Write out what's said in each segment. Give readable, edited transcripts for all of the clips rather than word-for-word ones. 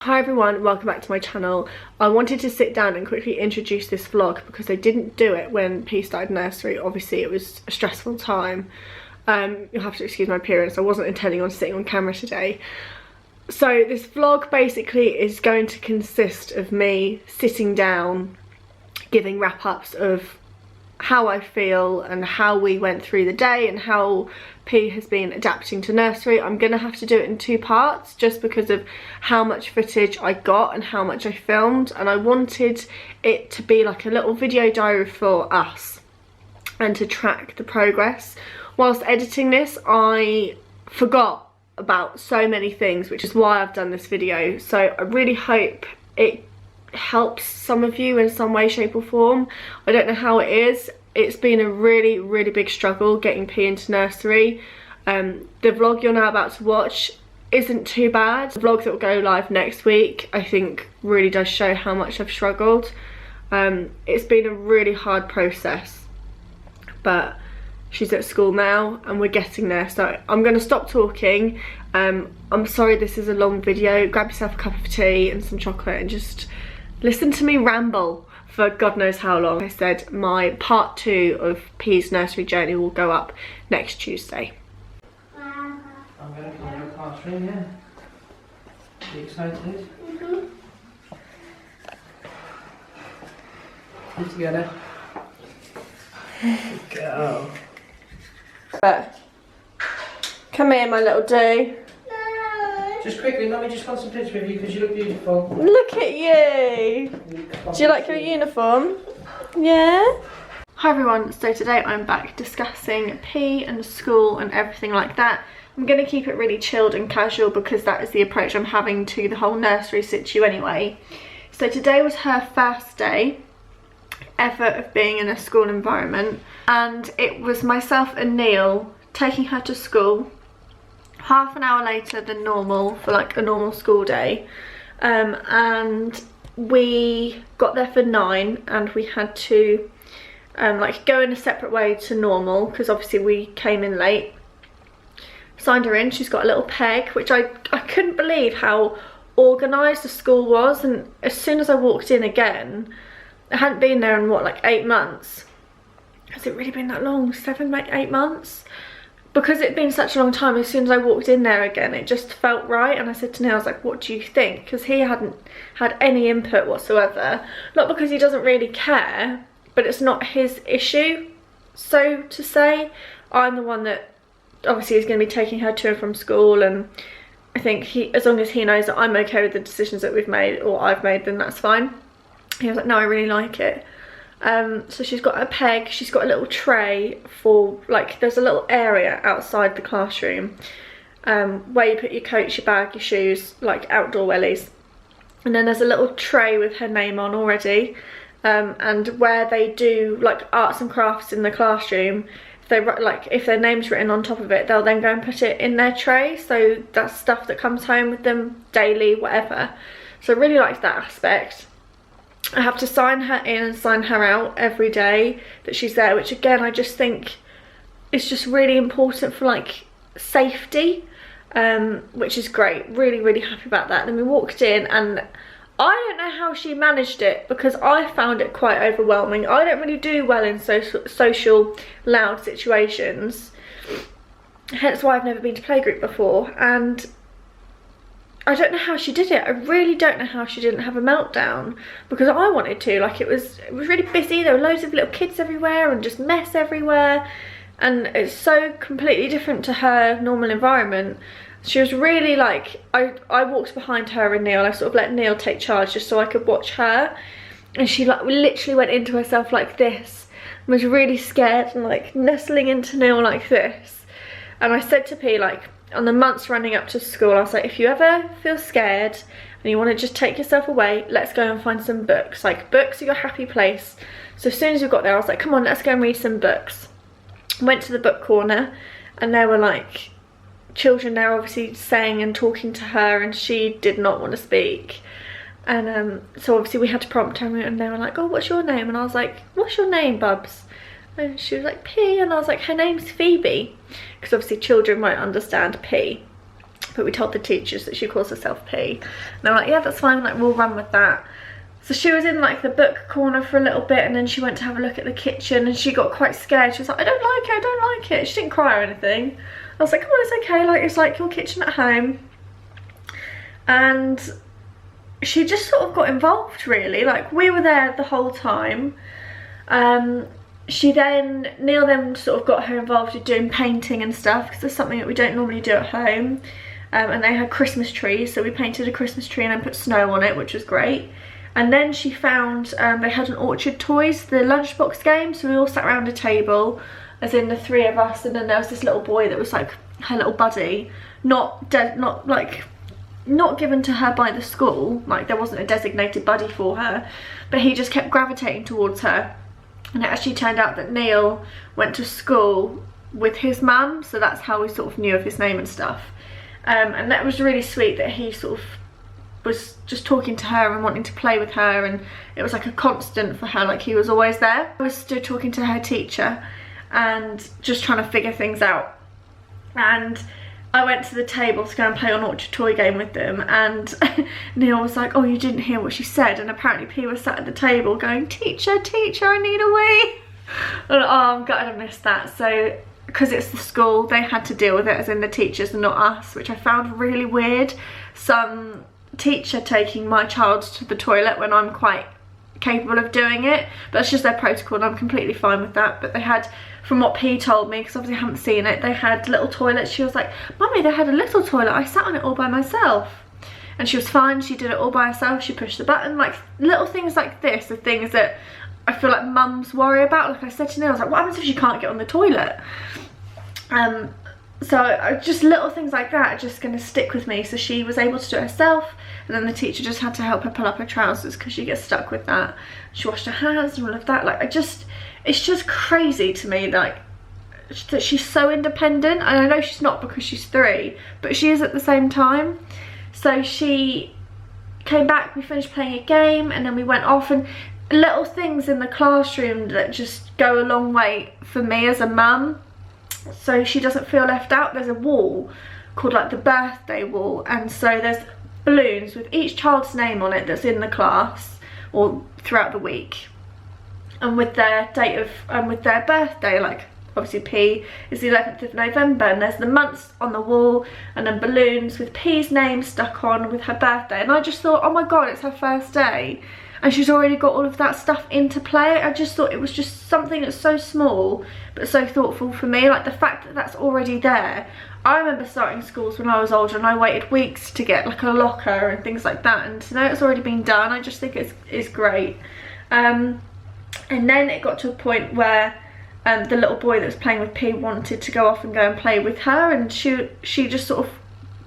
Hi everyone, welcome back to my channel. I wanted to sit down and quickly introduce this vlog because I didn't do it when P started nursery. Obviously it was a stressful time. You'll have to excuse my appearance, I wasn't intending on sitting on camera today. So this vlog basically is going to consist of me sitting down, giving wrap-ups of how I feel and how we went through the day and how P has been adapting to nursery. I'm gonna have to do it in two parts just because of how much footage I got and how much I filmed, and I wanted it to be like a little video diary for us and to track the progress. Whilst editing this, I forgot about so many things, which is why I've done this video. So I really hope it helps some of you in some way, shape or form. I don't know how it is. It's been a really big struggle getting P into nursery. The vlog you're now about to watch isn't too bad. The vlog that will go live next week I think really does show how much I've struggled. It's been a really hard process, but she's at school now and we're getting there, so I'm going to stop talking. I'm sorry this is a long video. Grab yourself a cup of tea and some chocolate and just listen to me ramble for God knows how long. I said my part 2 of P's nursery journey will go up next Tuesday. I'm going to come to your classroom, yeah. Are you excited? Put together. Good girl. But come here, my little do. Just quickly, let me just want some pictures with you because you look beautiful. Look at you. Do you like your uniform? Yeah? Hi everyone, so today I'm back discussing P and school and everything like that. I'm going to keep it really chilled and casual because that is the approach I'm having to the whole nursery situ anyway. So today was her first day ever of being in a school environment, and it was myself and Neil taking her to school half an hour later than normal for like a normal school day, and we got there for 9 and we had to like go in a separate way to normal because obviously we came in late. Signed her in, she's got a little peg, which I couldn't believe how organised the school was, and as soon as I walked in again, I hadn't been there in what, like 8 months. Has it really been that long? 7, 8 months? Because it'd been such a long time, as soon as I walked in there again, it just felt right. And I said to Neil, I was like, what do you think? Because he hadn't had any input whatsoever. Not because he doesn't really care, but it's not his issue, so to say. I'm the one that obviously is going to be taking her to and from school, and I think he, as long as he knows that I'm okay with the decisions that we've made, or I've made, then that's fine. He was like, no, I really like it. So she's got a peg, she's got a little tray for, like, there's a little area outside the classroom where you put your coats, your bag, your shoes, like outdoor wellies. And then there's a little tray with her name on already. And where they do like arts and crafts in the classroom, if their name's written on top of it, they'll then go and put it in their tray. So that's stuff that comes home with them daily, whatever. So I really liked that aspect. I have to sign her in and sign her out every day that she's there, which again I just think is just really important for like safety, which is great. Really happy about that. Then we walked in and I don't know how she managed it because I found it quite overwhelming. I don't really do well in social loud situations, hence why I've never been to playgroup before, and I don't know how she did it. I really don't know how she didn't have a meltdown, because I wanted to. Like, it was really busy, there were loads of little kids everywhere and just mess everywhere, and it's so completely different to her normal environment. She was really like, I walked behind her and Neil. I sort of let Neil take charge just so I could watch her, and she like literally went into herself like this and was really scared and like nestling into Neil like this. And I said to P, like, on the months running up to school, I was like, if you ever feel scared and you want to just take yourself away, let's go and find some books. Like, books are your happy place. So as soon as we got there, I was like, come on, let's go and read some books. Went to the book corner and there were like children there obviously saying and talking to her, and she did not want to speak. And so obviously we had to prompt her, and they were like, oh, what's your name? And I was like, what's your name, Bubs? And she was like, P. And I was like, her name's Phoebe, because obviously children won't understand P. but we told the teachers that she calls herself P. And they were like, yeah, that's fine, like we'll run with that. So she was in like the book corner for a little bit, and then she went to have a look at the kitchen, and she got quite scared. She was like, I don't like it, I don't like it. She didn't cry or anything. I was like, come on, it's okay, like it's like your kitchen at home. And she just sort of got involved, really. Like, we were there the whole time. Neil then sort of got her involved with doing painting and stuff, because it's something that we don't normally do at home. And they had Christmas trees, so we painted a Christmas tree and then put snow on it, which was great. And then she found, they had an Orchard Toys, the lunchbox game, so we all sat around a table, as in the 3 of us, and then there was this little boy that was like her little buddy, not given to her by the school, like there wasn't a designated buddy for her, but he just kept gravitating towards her. And it actually turned out that Neil went to school with his mum, so that's how we sort of knew of his name and stuff. And that was really sweet that he sort of was just talking to her and wanting to play with her, and it was like a constant for her, like he was always there. I was still talking to her teacher and just trying to figure things out. And I went to the table to go and play on Orchard Toy game with them, and Neil was like, oh, you didn't hear what she said, and apparently P was sat at the table going, teacher, teacher, I need a wee. And oh, I'm gutted I missed that. So because it's the school, they had to deal with it, as in the teachers and not us, which I found really weird. Some teacher taking my child to the toilet when I'm quite capable of doing it, but it's just their protocol, and I'm completely fine with that. But they had, from what P told me, because obviously I haven't seen it, they had little toilets. She was like, Mummy, they had a little toilet, I sat on it all by myself. And she was fine, she did it all by herself, she pushed the button. Like, little things like this are things that I feel like mums worry about. Like I said to Neil, I was like, what happens if she can't get on the toilet? So just little things like that are just going to stick with me. So she was able to do it herself, and then the teacher just had to help her pull up her trousers because she gets stuck with that. She washed her hands and all of that. Like, it's just crazy to me, like, that she's so independent. And I know she's not because she's 3, but she is at the same time. So she came back, we finished playing a game, and then we went off, and little things in the classroom that just go a long way for me as a mum, so she doesn't feel left out. There's a wall called like the birthday wall, and so there's balloons with each child's name on it that's in the class or throughout the week, and with their date of with their birthday. Like, obviously P is the 11th of November, and there's the months on the wall, and then balloons with P's name stuck on with her birthday. And I just thought, oh my god, it's her first day and she's already got all of that stuff into play. I just thought it was just something that's so small but so thoughtful for me. Like, the fact that that's already there. I remember starting schools when I was older, and I waited weeks to get like a locker and things like that, and to know it's already been done, I just think it's great. And then it got to a point where the little boy that was playing with P wanted to go off and go and play with her, and she just sort of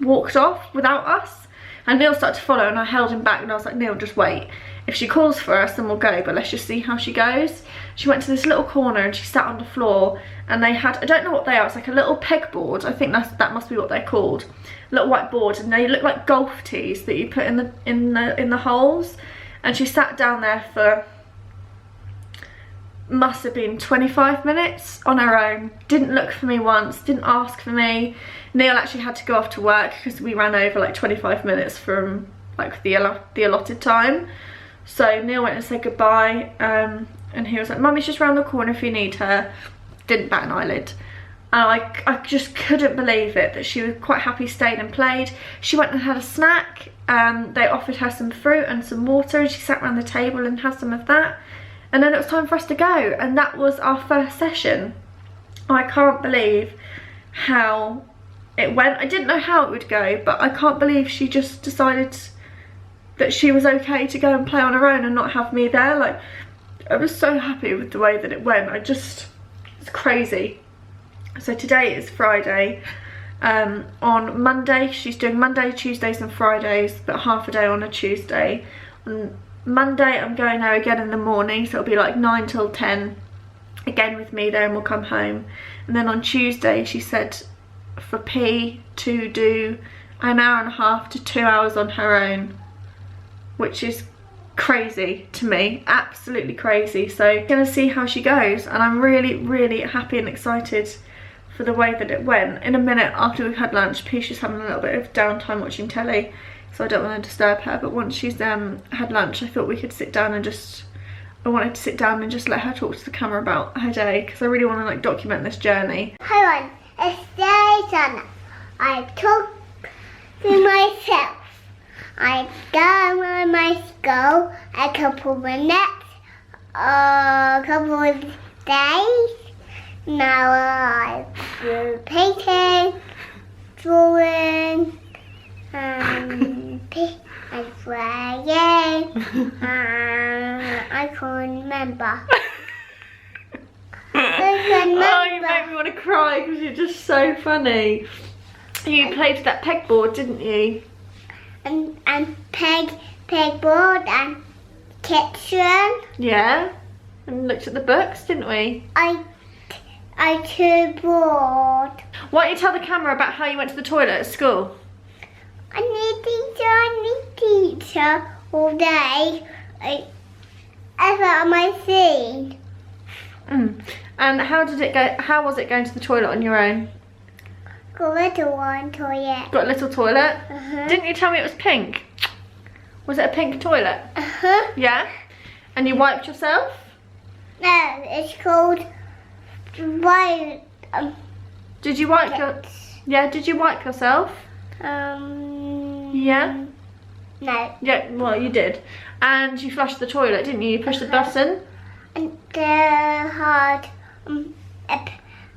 walked off without us, and Neil started to follow, and I held him back, and I was like, Neil, just wait. If she calls for us, then we'll go, but let's just see how she goes. She went to this little corner and she sat on the floor, and they had, I don't know what they are, it's like a little pegboard. I think that must be what they're called. Little white board, and they look like golf tees that you put in the holes. And she sat down there for, must have been 25 minutes on her own. Didn't look for me once, didn't ask for me. Neil actually had to go off to work because we ran over like 25 minutes from like the allotted time. So Neil went and said goodbye, and he was like, Mummy's just round the corner if you need her. Didn't bat an eyelid. And I just couldn't believe it, that she was quite happy, stayed and played. She went and had a snack. They offered her some fruit and some water, and she sat around the table and had some of that. And then it was time for us to go, and that was our first session. I can't believe how it went. I didn't know how it would go, but I can't believe she just decided that she was okay to go and play on her own and not have me there. Like, I was so happy with the way that it went. It's crazy. So today is Friday. On Monday, she's doing Monday, Tuesdays and Fridays, but half a day on a Tuesday. On Monday, I'm going there again in the morning, so it'll be like 9 till 10, again with me there, and we'll come home. And then on Tuesday, she said for P to do an hour and a half to 2 hours on her own, which is crazy to me, absolutely crazy. So gonna see how she goes, and I'm really, really happy and excited for the way that it went. In a minute after we've had lunch, P's just having a little bit of downtime watching telly, so I don't want to disturb her. But once she's had lunch, I thought we could sit down and I wanted to sit down and just let her talk to the camera about her day, because I really want to like document this journey. Hold on, it's day I talk to myself. I go on my school a couple minutes, a couple of days. Now I do painting, drawing, and playing. I can't remember. Oh, you make me want to cry because you're just so funny. You played with that pegboard, didn't you? And pegboard and kitchen. Yeah. And looked at the books, didn't we? I too bored. Why don't you tell the camera about how you went to the toilet at school? I need teacher all day. I got my seat. And how did it go? How was it going to the toilet on your own? Got a little one toilet. Got a little toilet? Uh-huh. Didn't you tell me it was pink? Was it a pink toilet? Uh-huh. Yeah? And you wiped yourself? No, it's called white. Did you wipe Yeah, did you wipe yourself? Yeah? No. Yeah, well you did. And you flushed the toilet, didn't you? You pushed the button? And hard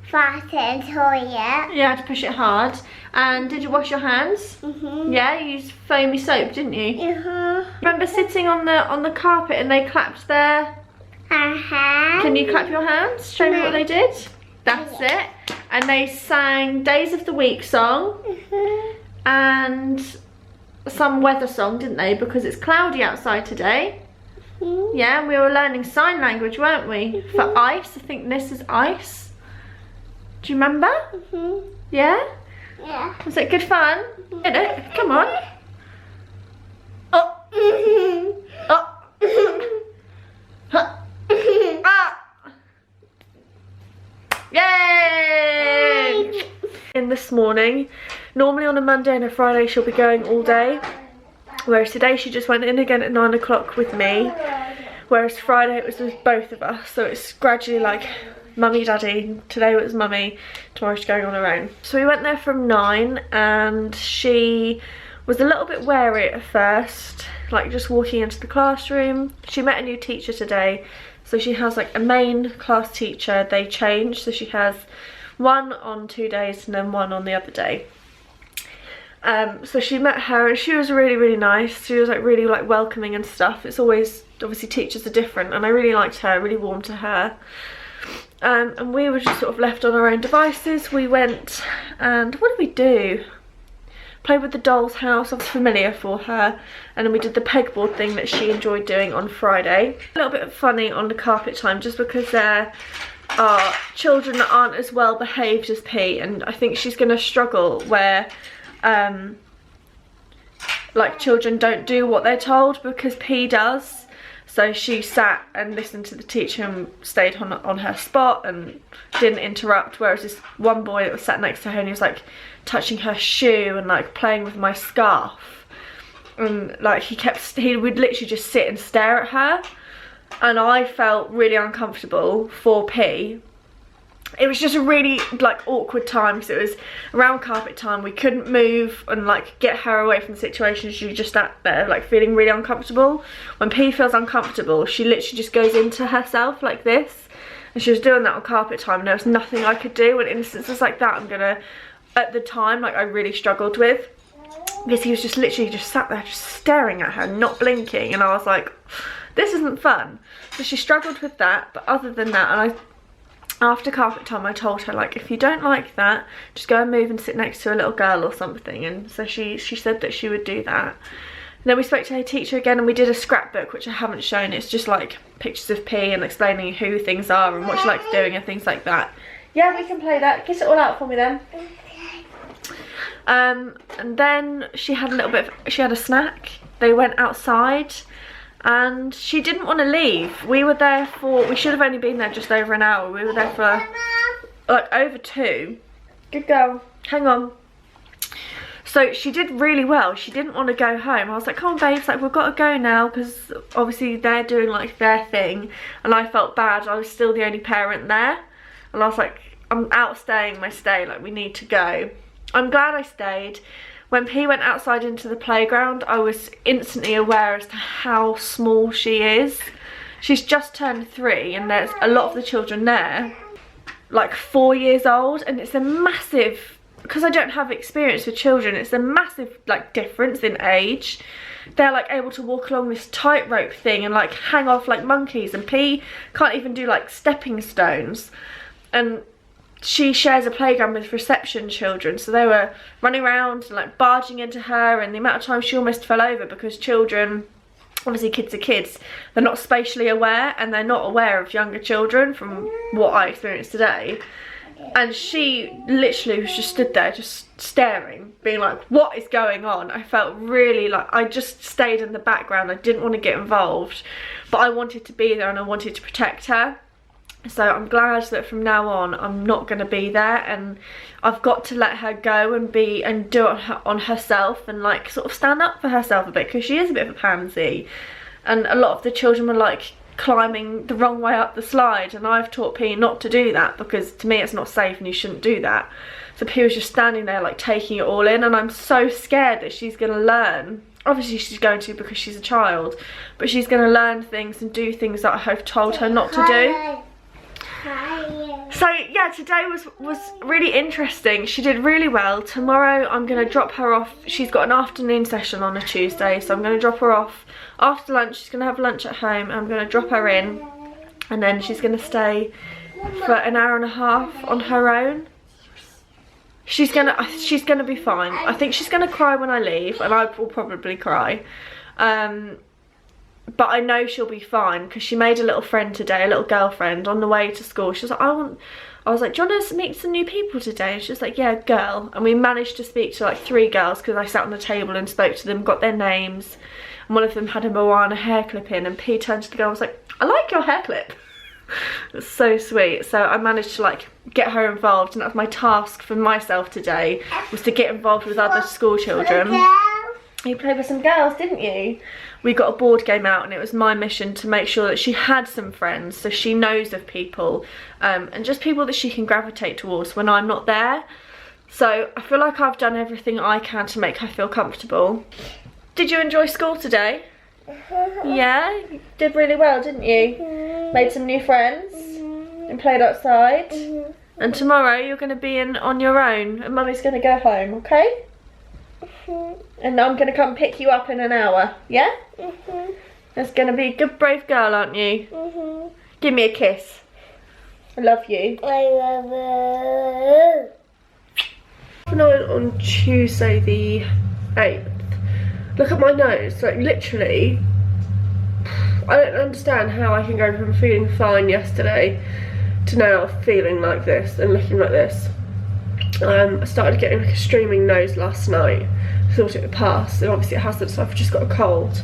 fasten toilet. You had to push it hard. And did you wash your hands? Yeah, you used foamy soap, didn't you? Remember sitting on the carpet and they clapped their... Can you clap your hands? Show me what they did. That's it. And they sang Days of the Week song and some weather song, didn't they? Because it's cloudy outside today. Yeah, and we were learning sign language, weren't we? For ice. I think this is ice. Do you remember? Yeah? Yeah. Was it good fun? Get it? Come on. Oh. Oh. Huh. Ah. Yay! In this morning, normally on a Monday and a Friday she'll be going all day, whereas today she just went in again at 9 o'clock with me, whereas Friday it was with both of us, so it's gradually like mummy, daddy. Today it was mummy, tomorrow she's going on her own. So we went there from 9 and she was a little bit wary at first, like just walking into the classroom. She met a new teacher today, so she has like a main class teacher. They change, so she has one on 2 days and then one on the other day. So she met her and she was really, really nice. She was like really like welcoming and stuff. It's always, obviously teachers are different, and I really liked her, really warmed to her. And we were just sort of left on our own devices. We went and what did we do? Played with the doll's house. I was familiar for her, and then we did the pegboard thing that she enjoyed doing on Friday. A little bit funny on the carpet time, just because there are children that aren't as well behaved as P, and I think she's going to struggle where like children don't do what they're told, because P does. So she sat and listened to the teacher and stayed on her spot and didn't interrupt, whereas this one boy that was sat next to her, and he was like touching her shoe and like playing with my scarf, and like he would literally just sit and stare at her, and I felt really uncomfortable for P. It was just a really like awkward time because it was around carpet time. We couldn't move and like get her away from the situation. She was just sat there like feeling really uncomfortable. When P feels uncomfortable, she literally just goes into herself like this, and she was doing that on carpet time, and there was nothing I could do. In instances like that, at the time, like I really struggled with, because he was just literally just sat there just staring at her, not blinking, and I was like, this isn't fun. So she struggled with that, but other than that, after carpet time I told her, like, if you don't like that, just go and move and sit next to a little girl or something, and so she said that she would do that. And then we spoke to her teacher again, and we did a scrapbook, which I haven't shown. It's just like pictures of P and explaining who things are and what she likes doing and things like that. Yeah, we can play that. Kiss it all out for me then. And then she had a snack. They went outside and she didn't want to leave. We should have only been there just over an hour. We were there for like over 2. Good girl. Hang on. So she did really well. She didn't want to go home. I was like, come on babes, like we've got to go now, because obviously they're doing like their thing, and I felt bad. I was still the only parent there, and I was like, I'm outstaying my stay, like we need to go. I'm glad I stayed. When P went outside into the playground, I was instantly aware as to how small she is. She's just turned 3, and there's a lot of the children there like 4 years old, and it's a massive, because I don't have experience with children, it's a massive like difference in age. They're like able to walk along this tightrope thing and like hang off like monkeys, and P can't even do like stepping stones. And she shares a playground with reception children, so they were running around and like barging into her, and the amount of time she almost fell over, because children, obviously kids are kids, they're not spatially aware, and they're not aware of younger children from what I experienced today. And she literally was just stood there just staring, being like, what is going on? I felt really like, I just stayed in the background. I didn't want to get involved, but I wanted to be there and I wanted to protect her. So I'm glad that from now on I'm not going to be there, and I've got to let her go and be and do it on herself, and like sort of stand up for herself a bit, because she is a bit of a pansy. And a lot of the children were like climbing the wrong way up the slide, and I've taught P not to do that, because to me it's not safe and you shouldn't do that. So P was just standing there like taking it all in, and I'm so scared that she's going to learn. Obviously she's going to, because she's a child, but she's going to learn things and do things that I have told her not to do. So yeah, today was really interesting. She did really well. Tomorrow I'm going to drop her off. She's got an afternoon session on a Tuesday, so I'm going to drop her off after lunch. She's going to have lunch at home. I'm going to drop her in, and then she's going to stay for an hour and a half on her own. She's gonna be fine. I think she's gonna cry when I leave, and I will probably cry. But I know she'll be fine, because she made a little friend today, a little girlfriend, on the way to school. She was like, I was like, do you want to meet some new people today? And she was like, yeah, girl. And we managed to speak to like 3 girls, because I sat on the table and spoke to them, got their names. And one of them had a Moana hair clip in, and P turned to the girl and was like, I like your hair clip. It's so sweet. So I managed to like get her involved, and that was my task for myself today, was to get involved with other school children. You played with some girls, didn't you? We got a board game out, and it was my mission to make sure that she had some friends, so she knows of people, and just people that she can gravitate towards when I'm not there. So I feel like I've done everything I can to make her feel comfortable. Did you enjoy school today? Yeah, you did really well, didn't you? Made some new friends and played outside. And tomorrow you're going to be in on your own, and Mummy's going to go home, okay? And I'm going to come pick you up in an hour, yeah? That's going to be a good brave girl, aren't you? Give me a kiss. I love you. I love you. On Tuesday the 8th. Look at my nose, like literally, I don't understand how I can go from feeling fine yesterday to now feeling like this and looking like this. I started getting like a streaming nose last night. I thought it would pass, and obviously it hasn't, so I've just got a cold.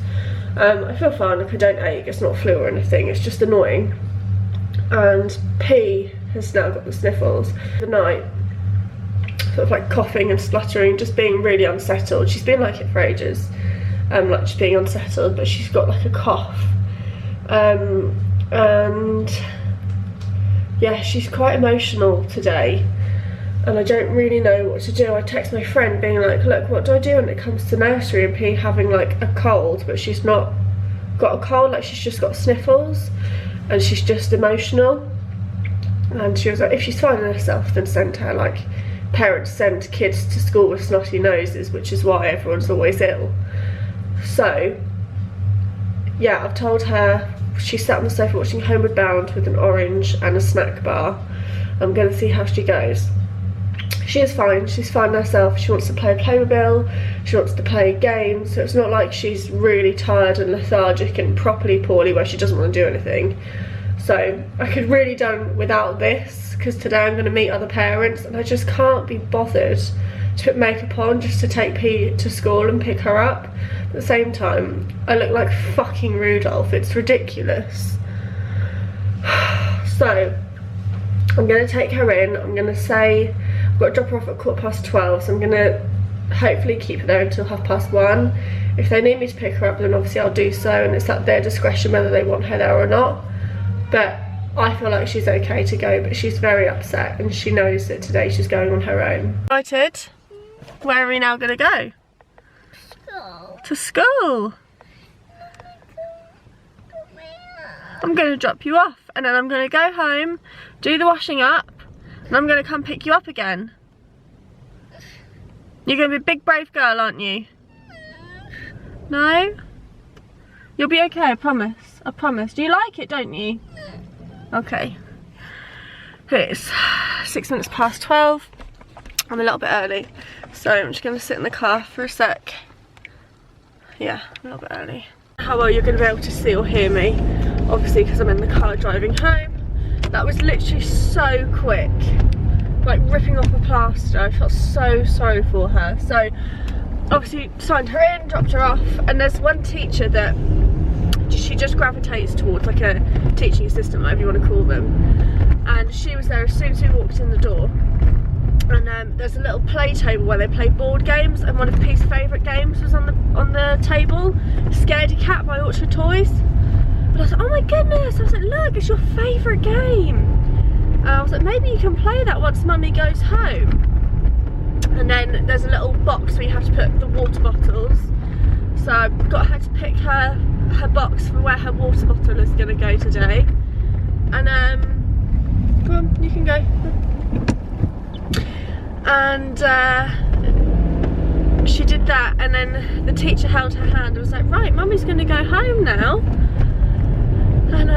I feel fine, like I don't ache, it's not flu or anything, it's just annoying. And P has now got the sniffles. The night, sort of like coughing and spluttering, just being really unsettled. She's been like it for ages, like just being unsettled, but she's got like a cough. And yeah, she's quite emotional today, and I don't really know what to do. I text my friend being like, look, what do I do when it comes to nursery and P having like a cold, but she's not got a cold, like she's just got sniffles and she's just emotional. And she was like, if she's finding herself, then send her. Like, parents send kids to school with snotty noses, which is why everyone's always ill. So yeah, I've told her, she's sat on the sofa watching Homeward Bound with an orange and a snack bar. I'm going to see how she goes. She is fine, she's fine herself. She wants to play Playmobil, she wants to play games, so it's not like she's really tired and lethargic and properly poorly where she doesn't want to do anything. So I could really done without this, because today I'm going to meet other parents, and I just can't be bothered to put makeup on just to take P to school and pick her up. At the same time, I look like fucking Rudolph, it's ridiculous. So I'm going to take her in, I'm going to say got to drop her off at 12:15, so I'm gonna hopefully keep her there until 1:30. If they need me to pick her up, then obviously I'll do so, and it's at their discretion whether they want her there or not. But I feel like she's okay to go, but she's very upset, and she knows that today she's going on her own. Excited? Where are we now gonna go? School. To school. I'm gonna drop you off, and then I'm gonna go home, do the washing up, and I'm gonna come pick you up again. You're gonna be a big brave girl, aren't you? No? You'll be okay, I promise. I promise. Do you like it, don't you? Okay. It's 12:06. I'm a little bit early, so I'm just gonna sit in the car for a sec. Yeah, a little bit early. How well you're gonna be able to see or hear me, obviously, because I'm in the car driving home. That was literally so quick, like ripping off a plaster. I felt so sorry for her. So obviously signed her in, dropped her off, and there's one teacher that she just gravitates towards, like a teaching assistant, whatever you want to call them, and she was there as soon as we walked in the door. And there's a little play table where they play board games, and one of Pete's favourite games was on the table, Scaredy Cat by Orchard Toys. And I was like, oh my goodness, I was like, look, it's your favourite game. And I was like, maybe you can play that once Mummy goes home. And then there's a little box where you have to put the water bottles. So I got her to pick her box for where her water bottle is going to go today. And go on, you can go. And she did that, and then the teacher held her hand and was like, right, Mummy's going to go home now. And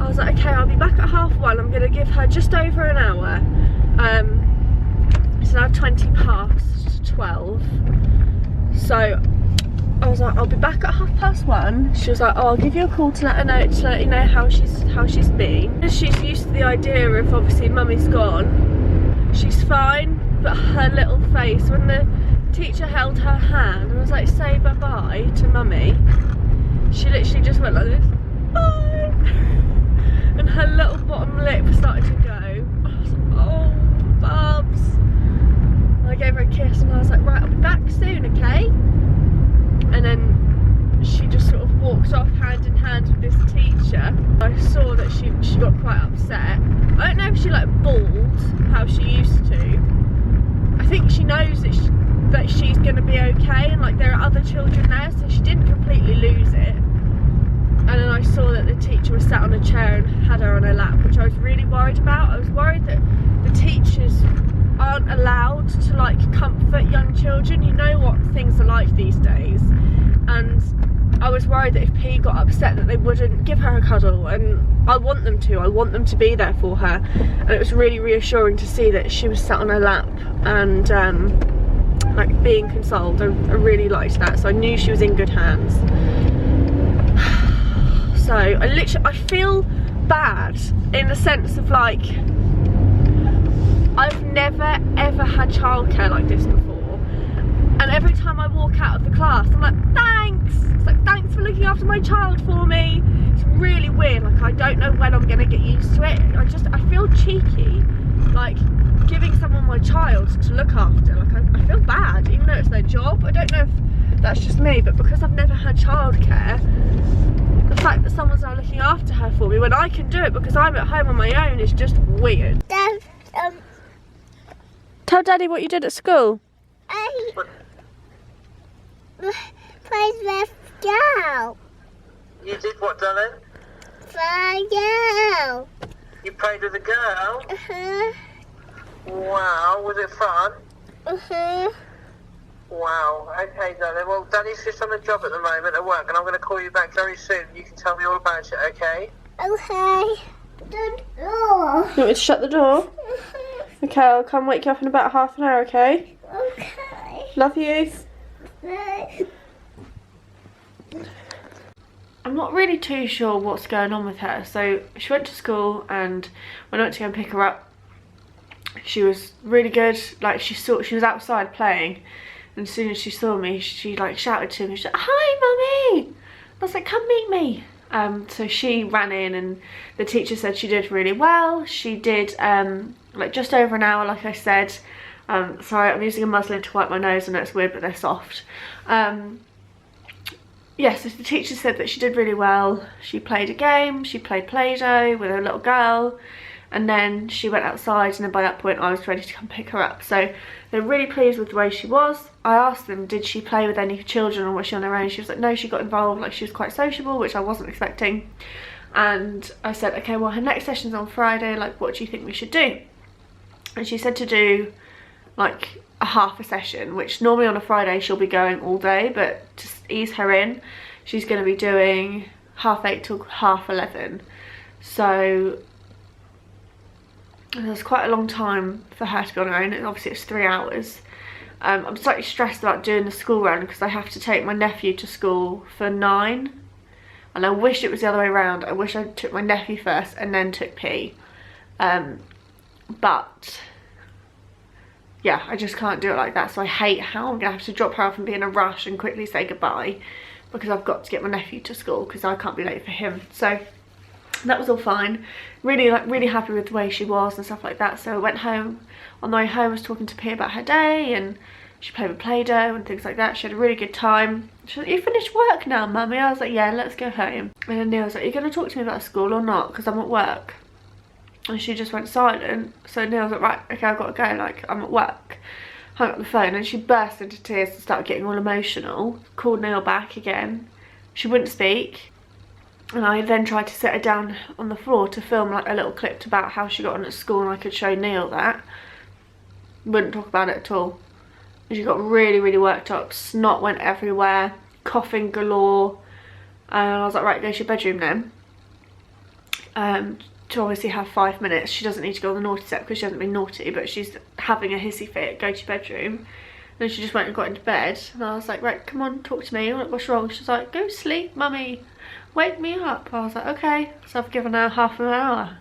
I was like, okay, I'll be back at 1:30. I'm going to give her just over an hour. It's now 12:20. So I was like, I'll be back at 1:30. She was like, oh, I'll give you a call to let her know, to let you know how she's been. She's used to the idea of obviously Mummy's gone. She's fine, but her little face when the teacher held her hand and was like, say bye-bye to Mummy, she literally just went like this, bye, and her little bottom lip started to go. I was like, oh, Bubs. And I gave her a kiss and I was like, right, I'll be back soon, okay? And then she just sort of walked off hand in hand with this teacher. I saw that she got quite upset. I don't know if she like bawled how she used to. I think she knows that she's going to be okay, and like there are other children there, so she didn't completely lose it. And then I saw that the teacher was sat on a chair and had her on her lap, which I was really worried about. I was worried that the teachers aren't allowed to like comfort young children. You know what things are like these days. And I was worried that if P got upset that they wouldn't give her a cuddle, and I want them to. I want them to be there for her. And it was really reassuring to see that she was sat on her lap and like being consoled. I really liked that, so I knew she was in good hands. So I feel bad in the sense of like, I've never ever had childcare like this before. And every time I walk out of the class, I'm like, thanks! It's like, thanks for looking after my child for me. It's really weird, like I don't know when I'm gonna get used to it. I feel cheeky, like giving someone my child to look after. Like I feel bad, even though it's their job. I don't know if that's just me, but because I've never had childcare, the fact that someone's now looking after her for me when I can do it because I'm at home on my own is just weird. Dad, Tell Daddy what you did at school. I played with girl. You did what, darling? Play girl. You played with a girl? Uh-huh. Wow, was it fun? Uh-huh. Wow, okay, darling. Well, Daddy's just on a job at the moment at work, and I'm going to call you back very soon. You can tell me all about it, okay? Okay. The door. You want me to shut the door? Okay, I'll come wake you up in about half an hour, okay? Okay. Love you. Bye. I'm not really too sure what's going on with her. So she went to school, and when I went to go and pick her up, she was really good. Like she was outside playing, and as soon as she saw me, she like shouted to me. She's like, "Hi, Mummy!" I was like, "Come meet me." So she ran in and the teacher said she did really well. She did like just over an hour, like I said. Sorry, I'm using a muslin to wipe my nose. I know it's weird, but they're soft. Yeah, so the teacher said that she did really well. She played a game, she played Play-Doh with a little girl, and then she went outside, and then by that point I was ready to come pick her up. So they're really pleased with the way she was. I asked them, did she play with any children or was she on her own? She was like, no, she got involved, like she was quite sociable, which I wasn't expecting. And I said, okay, well her next session's on Friday, like what do you think we should do? And she said to do like a half a session, which normally on a Friday she'll be going all day, but to ease her in, she's going to be doing 8:30 till 11:30. So there's quite a long time for her to be on her own, and obviously it's 3 hours. I'm slightly stressed about doing the school run because I have to take my nephew to school for 9, and I wish it was the other way around. I wish I took my nephew first and then took P, but yeah, I just can't do it like that. So I hate how I'm gonna have to drop her off and be in a rush and quickly say goodbye because I've got to get my nephew to school because I can't be late for him. So that was all fine. Really happy with the way she was and stuff like that. So I went home. On the way home I was talking to P about her day, and she played with Play-Doh and things like that. She had a really good time. She was like, you finished work now, mummy? I was like, yeah, let's go home. And then Neil was like, are you going to talk to me about school or not? Because I'm at work. And she just went silent. So Neil was like, right, okay, I've got to go, like I'm at work. Hung up the phone, and she burst into tears and started getting all emotional. Called Neil back again. She wouldn't speak. And I then tried to sit her down on the floor to film like a little clip about how she got on at school, and I could show Neil that. Wouldn't talk about it at all. And she got really worked up. Snot went everywhere, coughing galore. And I was like, right, go to your bedroom then. To obviously have 5 minutes. She doesn't need to go on the naughty step because she hasn't been naughty, but she's having a hissy fit. Go to your bedroom. And she just went and got into bed, and I was like, right, come on, talk to me. What's wrong? She's like, go sleep, mummy, wake me up. I was like, okay. So I've given her half an hour.